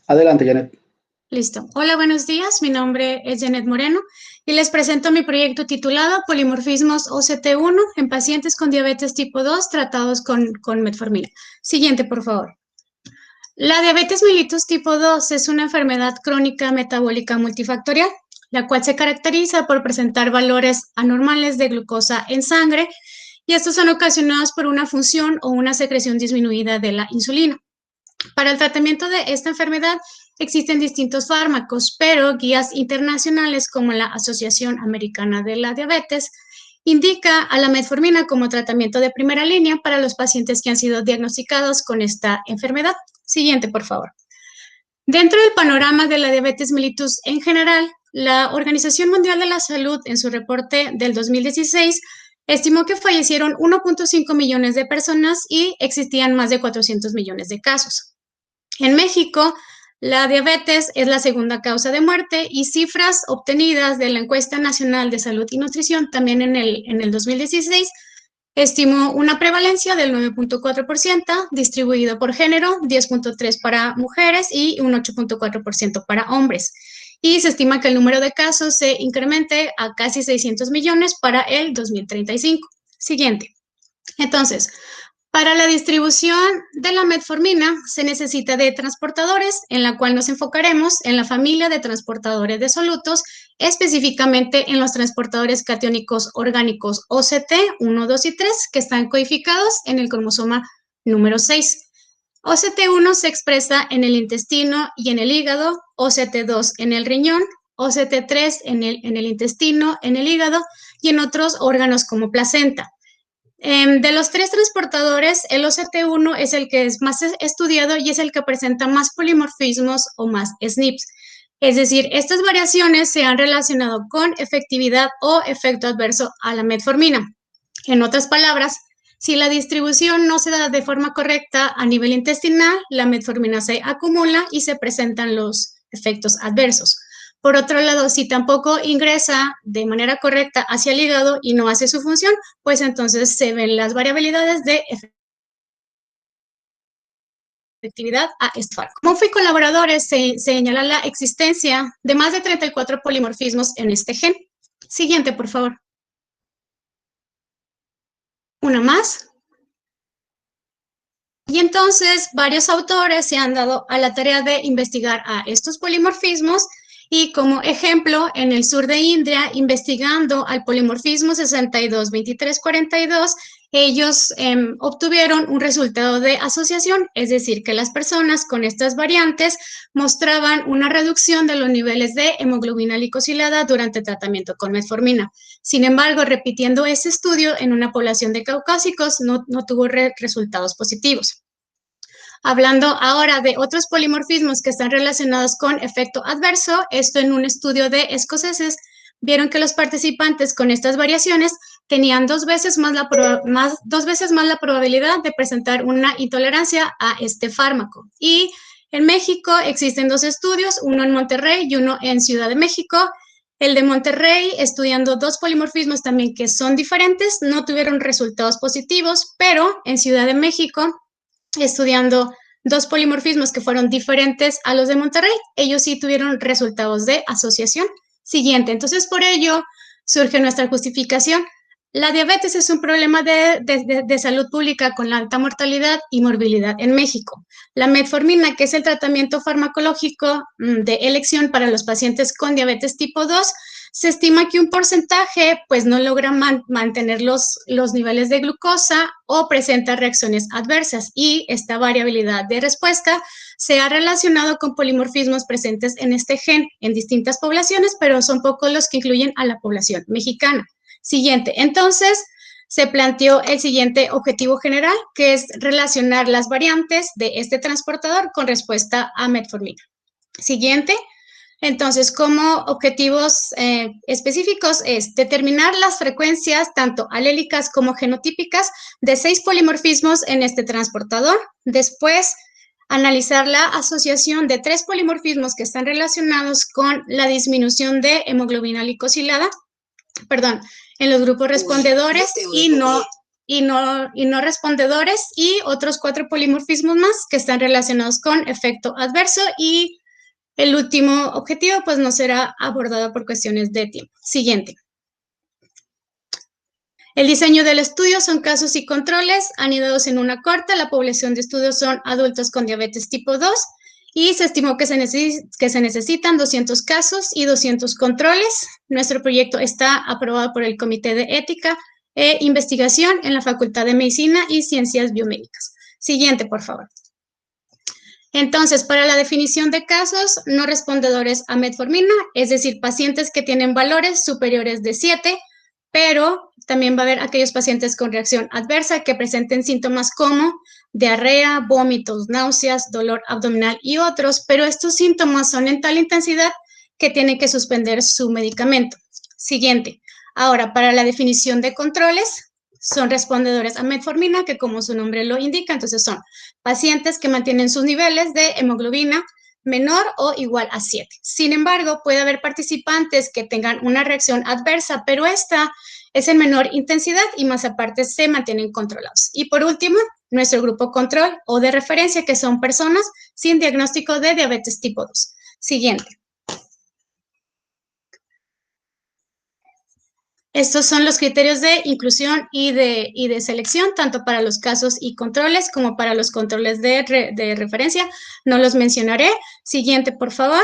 Adelante, Janet. Listo. Hola, buenos días. Mi nombre es Janet Moreno y les presento mi proyecto titulado Polimorfismos OCT1 en pacientes con diabetes tipo 2 tratados con metformina. Siguiente, por favor. La diabetes mellitus tipo 2 es una enfermedad crónica metabólica multifactorial, la cual se caracteriza por presentar valores anormales de glucosa en sangre, y estos son ocasionados por una función o una secreción disminuida de la insulina. Para el tratamiento de esta enfermedad existen distintos fármacos, pero guías internacionales como la Asociación Americana de la Diabetes indica a la metformina como tratamiento de primera línea para los pacientes que han sido diagnosticados con esta enfermedad. Siguiente, por favor. Dentro del panorama de la diabetes mellitus en general, la Organización Mundial de la Salud, en su reporte del 2016, estimó que fallecieron 1.5 millones de personas y existían más de 400 millones de casos. En México, la diabetes es la segunda causa de muerte y cifras obtenidas de la Encuesta Nacional de Salud y Nutrición también en el 2016 estimó una prevalencia del 9.4%, distribuido por género, 10.3% para mujeres y un 8.4% para hombres. Y se estima que el número de casos se incremente a casi 600 millones para el 2035. Siguiente. Entonces, para la distribución de la metformina se necesita de transportadores, en la cual nos enfocaremos en la familia de transportadores de solutos, específicamente en los transportadores catiónicos orgánicos OCT 1, 2 y 3, que están codificados en el cromosoma número 6. OCT1 se expresa en el intestino y en el hígado, OCT2 en el riñón, OCT3 en el intestino, en el hígado y en otros órganos como placenta. De los tres transportadores, el OCT1 es el que es más estudiado y es el que presenta más polimorfismos o más SNPs. Es decir, estas variaciones se han relacionado con efectividad o efecto adverso a la metformina. En otras palabras, si la distribución no se da de forma correcta a nivel intestinal, la metformina se acumula y se presentan los efectos adversos. Por otro lado, si tampoco ingresa de manera correcta hacia el hígado y no hace su función, pues entonces se ven las variabilidades de efectividad a este fármaco. Como fui colaboradores, se señala la existencia de más de 34 polimorfismos en este gen. Siguiente, por favor. Una más. Y entonces varios autores se han dado a la tarea de investigar a estos polimorfismos y como ejemplo en el sur de India, investigando al polimorfismo 62-23-42, ellos obtuvieron un resultado de asociación, es decir, que las personas con estas variantes mostraban una reducción de los niveles de hemoglobina glicosilada durante tratamiento con metformina. Sin embargo, repitiendo ese estudio en una población de caucásicos no tuvo resultados positivos. Hablando ahora de otros polimorfismos que están relacionados con efecto adverso, esto en un estudio de escoceses, vieron que los participantes con estas variaciones tenían dos veces más la probabilidad de presentar una intolerancia a este fármaco. Y en México existen dos estudios, uno en Monterrey y uno en Ciudad de México. El de Monterrey, estudiando dos polimorfismos también que son diferentes, no tuvieron resultados positivos, pero en Ciudad de México, estudiando dos polimorfismos que fueron diferentes a los de Monterrey, ellos sí tuvieron resultados de asociación. Siguiente, entonces por ello surge nuestra justificación. La diabetes es un problema de salud pública con la alta mortalidad y morbilidad en México. La metformina, que es el tratamiento farmacológico de elección para los pacientes con diabetes tipo 2, se estima que un porcentaje pues no logra mantener los niveles de glucosa o presenta reacciones adversas, y esta variabilidad de respuesta se ha relacionado con polimorfismos presentes en este gen en distintas poblaciones, pero son pocos los que incluyen a la población mexicana. Siguiente, entonces se planteó el siguiente objetivo general, que es relacionar las variantes de este transportador con respuesta a metformina. Siguiente. Entonces, como objetivos específicos es determinar las frecuencias tanto alélicas como genotípicas de 6 polimorfismos en este transportador. Después, analizar la asociación de 3 polimorfismos que están relacionados con la disminución de hemoglobina glicosilada, en los grupos respondedores y no respondedores, y otros 4 polimorfismos más que están relacionados con efecto adverso y El último objetivo pues no será abordado por cuestiones de tiempo. Siguiente. El diseño del estudio son casos y controles anidados en una corta. La población de estudio son adultos con diabetes tipo 2 y se estimó que se necesitan 200 casos y 200 controles. Nuestro proyecto está aprobado por el Comité de Ética e Investigación en la Facultad de Medicina y Ciencias Biomédicas. Siguiente, por favor. Entonces, para la definición de casos no respondedores a metformina, es decir, pacientes que tienen valores superiores de 7, pero también va a haber aquellos pacientes con reacción adversa que presenten síntomas como diarrea, vómitos, náuseas, dolor abdominal y otros, pero estos síntomas son en tal intensidad que tienen que suspender su medicamento. Siguiente. Ahora, para la definición de controles, son respondedores a metformina, que como su nombre lo indica, entonces son pacientes que mantienen sus niveles de hemoglobina menor o igual a 7. Sin embargo, puede haber participantes que tengan una reacción adversa, pero esta es en menor intensidad y más aparte se mantienen controlados. Y por último, nuestro grupo control o de referencia, que son personas sin diagnóstico de diabetes tipo 2. Siguiente. Estos son los criterios de inclusión y de selección, tanto para los casos y controles como para los controles de referencia. No los mencionaré. Siguiente, por favor.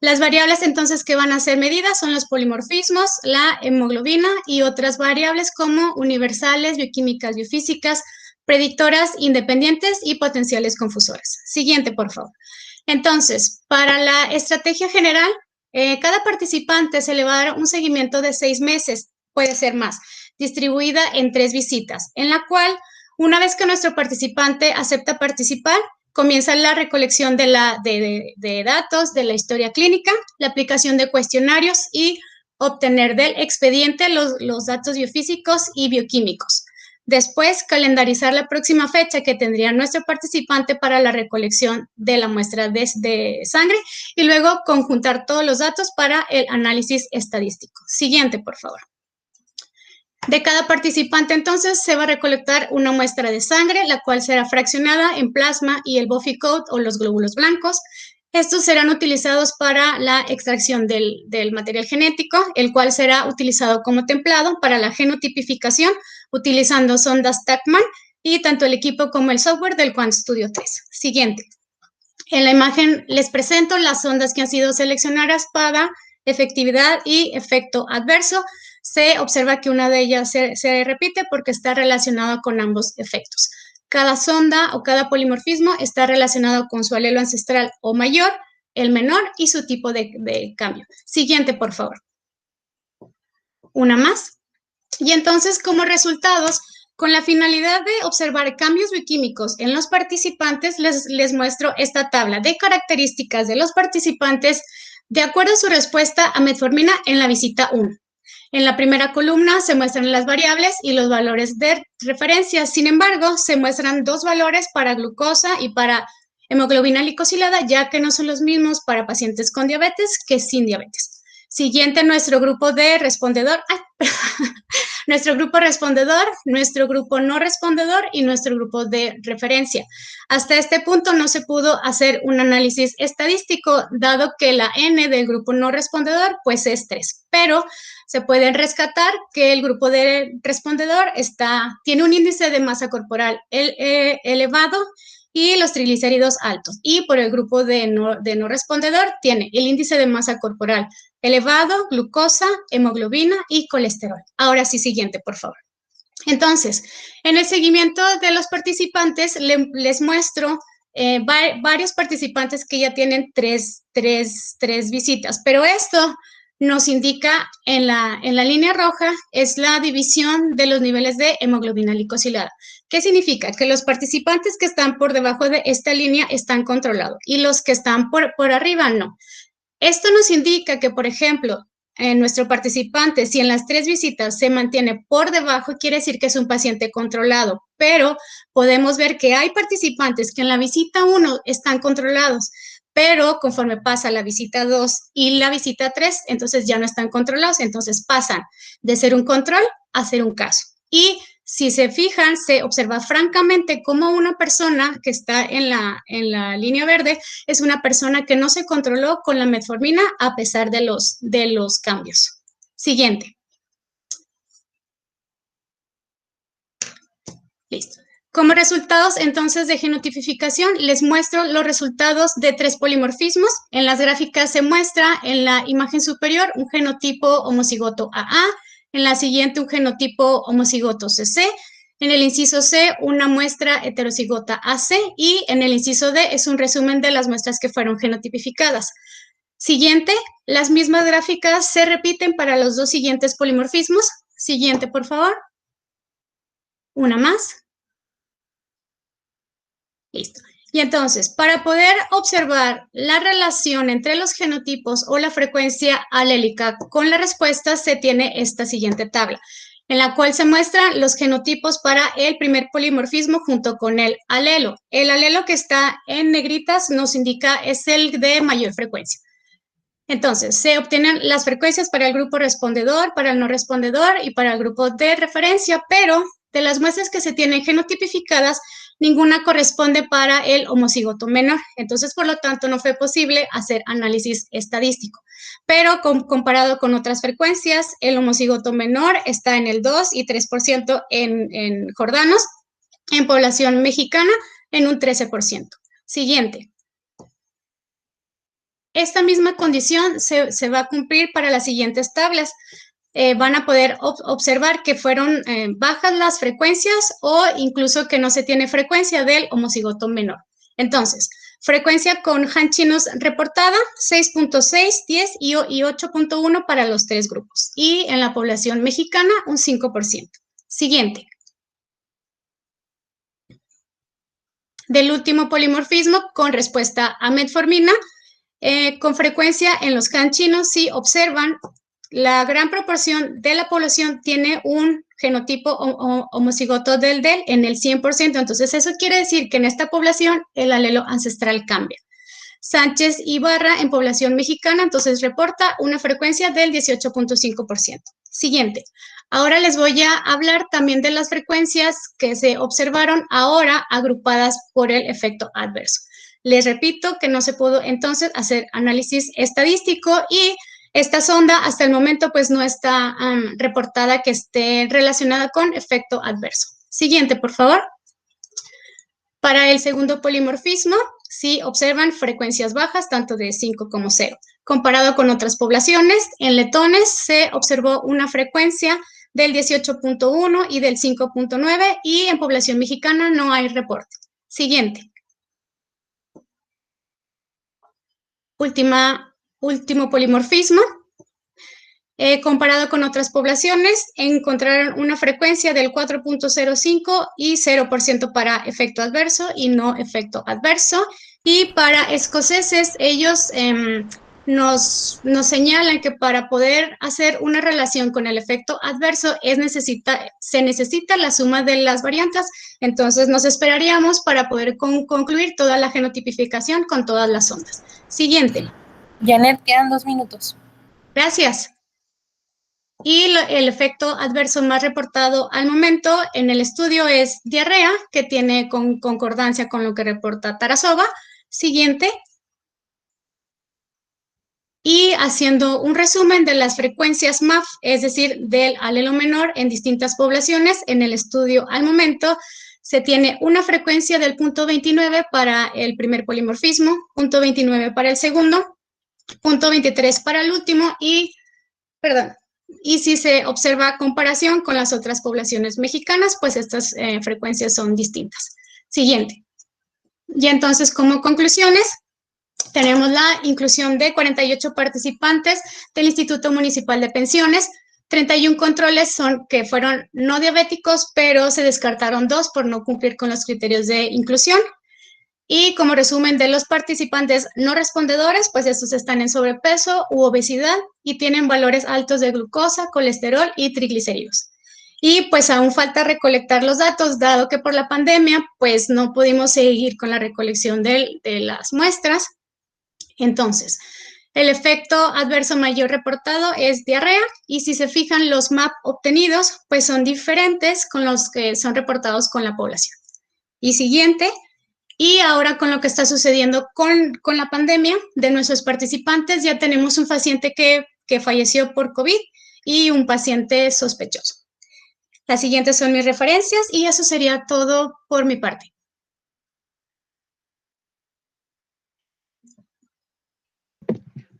Las variables entonces que van a ser medidas son los polimorfismos, la hemoglobina y otras variables como universales, bioquímicas, biofísicas, predictoras independientes y potenciales confusoras. Siguiente, por favor. Entonces, para la estrategia general, cada participante se le va a dar un seguimiento de 6 meses, puede ser más, distribuida en 3 visitas, en la cual, una vez que nuestro participante acepta participar, comienza la recolección de datos de la historia clínica, la aplicación de cuestionarios y obtener del expediente los datos biofísicos y bioquímicos. Después, calendarizar la próxima fecha que tendría nuestro participante para la recolección de la muestra de sangre y luego conjuntar todos los datos para el análisis estadístico. Siguiente, por favor. De cada participante, entonces, se va a recolectar una muestra de sangre, la cual será fraccionada en plasma y el Buffy Coat o los glóbulos blancos. Estos serán utilizados para la extracción del material genético, el cual será utilizado como templado para la genotipificación, utilizando sondas TaqMan y tanto el equipo como el software del QuantStudio 3. Siguiente. En la imagen les presento las sondas que han sido seleccionadas para efectividad y efecto adverso. Se observa que una de ellas se repite porque está relacionada con ambos efectos. Cada sonda o cada polimorfismo está relacionado con su alelo ancestral o mayor, el menor y su tipo de cambio. Siguiente, por favor. Una más. Y entonces, como resultados, con la finalidad de observar cambios bioquímicos en los participantes, les muestro esta tabla de características de los participantes de acuerdo a su respuesta a metformina en la visita 1. En la primera columna se muestran las variables y los valores de referencia. Sin embargo, se muestran 2 valores para glucosa y para hemoglobina glicosilada, ya que no son los mismos para pacientes con diabetes que sin diabetes. Siguiente, nuestro grupo de respondedor. Nuestro grupo respondedor, nuestro grupo no respondedor y nuestro grupo de referencia. Hasta este punto no se pudo hacer un análisis estadístico, dado que la N del grupo no respondedor pues es 3, pero se puede rescatar que el grupo de respondedor tiene un índice de masa corporal elevado y los triglicéridos altos. Y por el grupo de no respondedor tiene el índice de masa corporal elevado, glucosa, hemoglobina y colesterol. Ahora sí, siguiente, por favor. Entonces, en el seguimiento de los participantes, les muestro varios participantes que ya tienen tres visitas, pero esto nos indica en la línea roja es la división de los niveles de hemoglobina glicosilada. ¿Qué significa? Que los participantes que están por debajo de esta línea están controlados y los que están por arriba no. Esto nos indica que, por ejemplo, en nuestro participante, si en las 3 visitas se mantiene por debajo, quiere decir que es un paciente controlado, pero podemos ver que hay participantes que en la visita 1 están controlados, pero conforme pasa la visita 2 y la visita 3, entonces ya no están controlados, entonces pasan de ser un control a ser un caso. Y Si se fijan, se observa francamente cómo una persona que está en la línea verde es una persona que no se controló con la metformina a pesar de los cambios. Siguiente. Listo. Como resultados, entonces, de genotipificación, les muestro los resultados de 3 polimorfismos. En las gráficas se muestra en la imagen superior un genotipo homocigoto AA, en la siguiente un genotipo homocigoto CC, en el inciso C una muestra heterocigota AC y en el inciso D es un resumen de las muestras que fueron genotipificadas. Siguiente, las mismas gráficas se repiten para los 2 siguientes polimorfismos. Siguiente, por favor. Una más. Listo. Y entonces, para poder observar la relación entre los genotipos o la frecuencia alélica con la respuesta, se tiene esta siguiente tabla, en la cual se muestran los genotipos para el primer polimorfismo junto con el alelo. El alelo que está en negritas nos indica es el de mayor frecuencia. Entonces, se obtienen las frecuencias para el grupo respondedor, para el no respondedor y para el grupo de referencia, pero de las muestras que se tienen genotipificadas, ninguna corresponde para el homocigoto menor. Entonces, por lo tanto, no fue posible hacer análisis estadístico. Pero comparado con otras frecuencias, el homocigoto menor está en el 2 y 3% en jordanos, en población mexicana en un 13%. Siguiente. Esta misma condición se va a cumplir para las siguientes tablas. Van a poder observar que fueron bajas las frecuencias o incluso que no se tiene frecuencia del homocigoto menor. Entonces, frecuencia con hanchinos reportada, 6.6, 10 y 8.1 para los 3 grupos. Y en la población mexicana, un 5%. Siguiente. Del último polimorfismo con respuesta a metformina, con frecuencia en los hanchinos, si observan, la gran proporción de la población tiene un genotipo homocigoto del DEL en el 100%. Entonces, eso quiere decir que en esta población el alelo ancestral cambia. Sánchez Ibarra en población mexicana, entonces reporta una frecuencia del 18.5%. Siguiente. Ahora les voy a hablar también de las frecuencias que se observaron ahora agrupadas por el efecto adverso. Les repito que no se pudo entonces hacer análisis estadístico y esta sonda hasta el momento pues no está reportada que esté relacionada con efecto adverso. Siguiente, por favor. Para el segundo polimorfismo, sí observan frecuencias bajas, tanto de 5 como 0. Comparado con otras poblaciones, en letones se observó una frecuencia del 18.1 y del 5.9 y en población mexicana no hay reporte. Siguiente. Último polimorfismo. Comparado con otras poblaciones, encontraron una frecuencia del 4.05 y 0% para efecto adverso y no efecto adverso. Y para escoceses, ellos nos señalan que para poder hacer una relación con el efecto adverso se necesita la suma de las variantes. Entonces, nos esperaríamos para poder concluir toda la genotipificación con todas las ondas. Siguiente. Janet, quedan 2 minutos. Gracias. Y el efecto adverso más reportado al momento en el estudio es diarrea, que tiene concordancia con lo que reporta Tarasova. Siguiente. Y haciendo un resumen de las frecuencias MAF, es decir, del alelo menor en distintas poblaciones, en el estudio al momento se tiene una frecuencia del 0.29 para el primer polimorfismo, 0.29 para el segundo, 0.23 para el último y si se observa comparación con las otras poblaciones mexicanas, pues estas frecuencias son distintas. Siguiente. Y entonces, como conclusiones, tenemos la inclusión de 48 participantes del Instituto Municipal de Pensiones. 31 controles que fueron no diabéticos, pero se descartaron 2 por no cumplir con los criterios de inclusión. Y como resumen de los participantes no respondedores, pues estos están en sobrepeso u obesidad y tienen valores altos de glucosa, colesterol y triglicéridos. Y pues aún falta recolectar los datos, dado que por la pandemia pues no pudimos seguir con la recolección de las muestras. Entonces, El efecto adverso mayor reportado es diarrea y si se fijan los MAP obtenidos, pues son diferentes con los que son reportados con la población. Y siguiente, y ahora con lo que está sucediendo con la pandemia de nuestros participantes, ya tenemos un paciente que falleció por COVID y un paciente sospechoso. Las siguientes son mis referencias y eso sería todo por mi parte.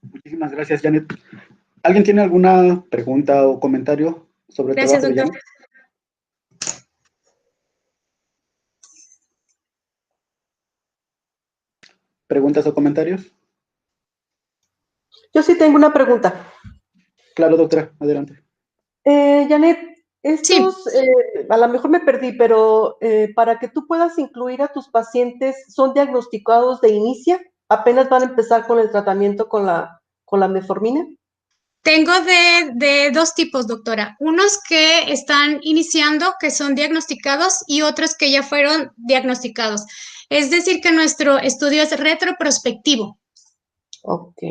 Muchísimas gracias, Janet. ¿Alguien tiene alguna pregunta o comentario sobre el Gracias, trabajo de doctor. Janet? ¿Preguntas o comentarios? Yo sí tengo una pregunta. Claro, doctora, adelante. Janet, Sí. a lo mejor me perdí, pero para que tú puedas incluir a tus pacientes, ¿son diagnosticados de inicio? ¿Apenas van a empezar con el tratamiento con la metformina? Tengo de dos tipos, doctora. Unos que están iniciando, que son diagnosticados, y otros que ya fueron diagnosticados. Es decir, que nuestro estudio es retroprospectivo. Ok.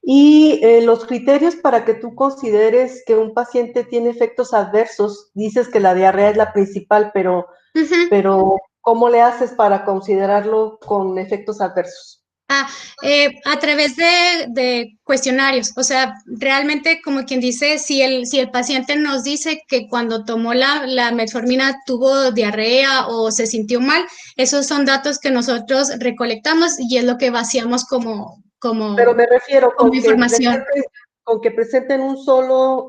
Y los criterios para que tú consideres que un paciente tiene efectos adversos, dices que la diarrea es la principal, pero ¿cómo le haces para considerarlo con efectos adversos? A través de cuestionarios, o sea, realmente como quien dice, si el paciente nos dice que cuando tomó la metformina tuvo diarrea o se sintió mal, esos son datos que nosotros recolectamos y es lo que vaciamos como Pero me refiero como información. con que presenten un solo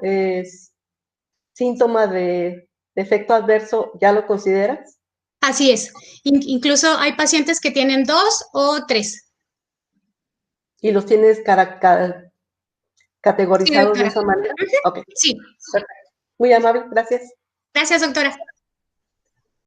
síntoma de efecto adverso, ¿ya lo consideras? Así es. Incluso hay pacientes que tienen 2 o 3. ¿Y los tienes Sí, categorizados de doctora. esa manera? Ok, Sí. perfecto. Muy amable, gracias. Gracias, doctora.